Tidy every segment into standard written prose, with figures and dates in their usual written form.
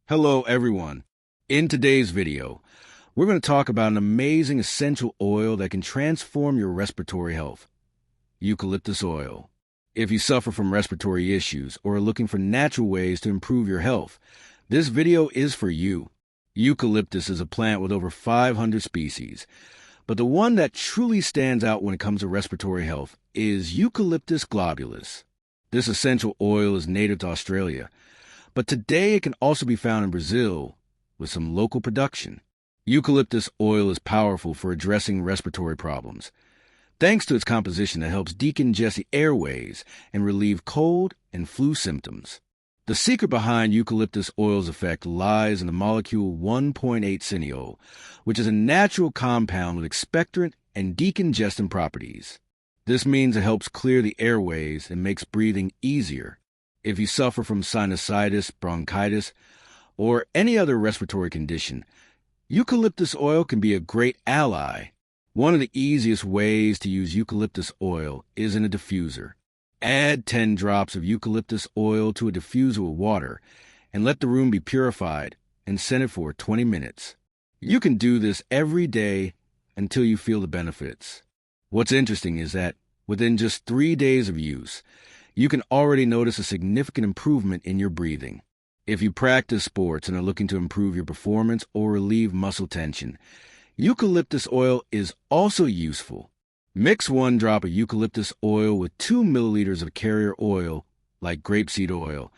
Hello everyone. In today's video, we're going to talk about an amazing essential oil that can transform your respiratory health. Eucalyptus oil. If you suffer from respiratory issues or are looking for natural ways to improve your health, this video is for you. Eucalyptus is a plant with over 500 species, but the one that truly stands out when it comes to respiratory health is Eucalyptus globulus. This essential oil is native to Australia, but today it can also be found in Brazil with some local production. Eucalyptus oil is powerful for addressing respiratory problems, thanks to its composition that helps decongest the airways and relieve cold and flu symptoms. The secret behind eucalyptus oil's effect lies in the molecule 1.8-cineol, which is a natural compound with expectorant and decongestant properties. This means it helps clear the airways and makes breathing easier. If you suffer from sinusitis, bronchitis, or any other respiratory condition, eucalyptus oil can be a great ally. One of the easiest ways to use eucalyptus oil is in a diffuser. Add 10 drops of eucalyptus oil to a diffuser with water and let the room be purified and scented for 20 minutes. You can do this every day until you feel the benefits. What's interesting is that within just 3 days of use, you can already notice a significant improvement in your breathing. If you practice sports and are looking to improve your performance or relieve muscle tension, eucalyptus oil is also useful. Mix 1 drop of eucalyptus oil with 2 milliliters of carrier oil, like grapeseed oil,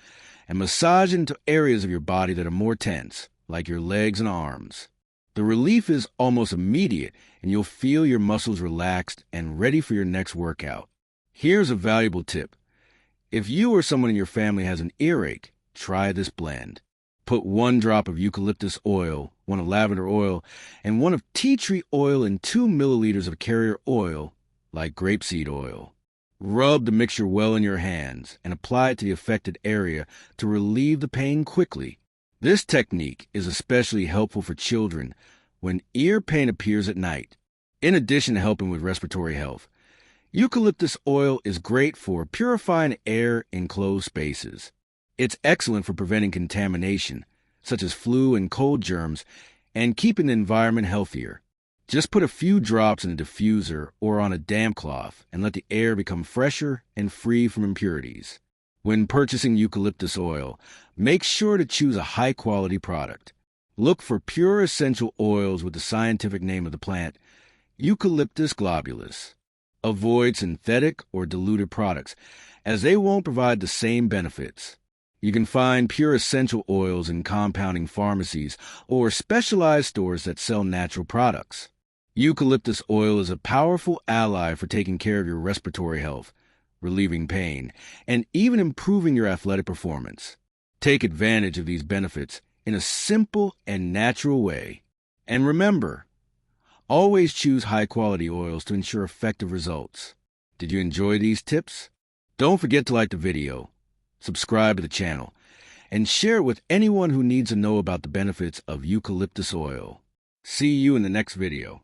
and massage into areas of your body that are more tense, like your legs and arms. The relief is almost immediate, and you'll feel your muscles relaxed and ready for your next workout. Here's a valuable tip. If you or someone in your family has an earache, try this blend. Put 1 drop of eucalyptus oil, 1 of lavender oil, and 1 of tea tree oil in 2 milliliters of carrier oil, like grapeseed oil. Rub the mixture well in your hands and apply it to the affected area to relieve the pain quickly. This technique is especially helpful for children when ear pain appears at night. In addition to helping with respiratory health, eucalyptus oil is great for purifying air in closed spaces. It's excellent for preventing contamination, such as flu and cold germs, and keeping the environment healthier. Just put a few drops in a diffuser or on a damp cloth and let the air become fresher and free from impurities. When purchasing eucalyptus oil, make sure to choose a high-quality product. Look for pure essential oils with the scientific name of the plant, Eucalyptus globulus. Avoid synthetic or diluted products, as they won't provide the same benefits. You can find pure essential oils in compounding pharmacies or specialized stores that sell natural products. Eucalyptus oil is a powerful ally for taking care of your respiratory health, relieving pain, and even improving your athletic performance. Take advantage of these benefits in a simple and natural way. And remember, always choose high-quality oils to ensure effective results. Did you enjoy these tips? Don't forget to like the video, subscribe to the channel, and share it with anyone who needs to know about the benefits of eucalyptus oil. See you in the next video.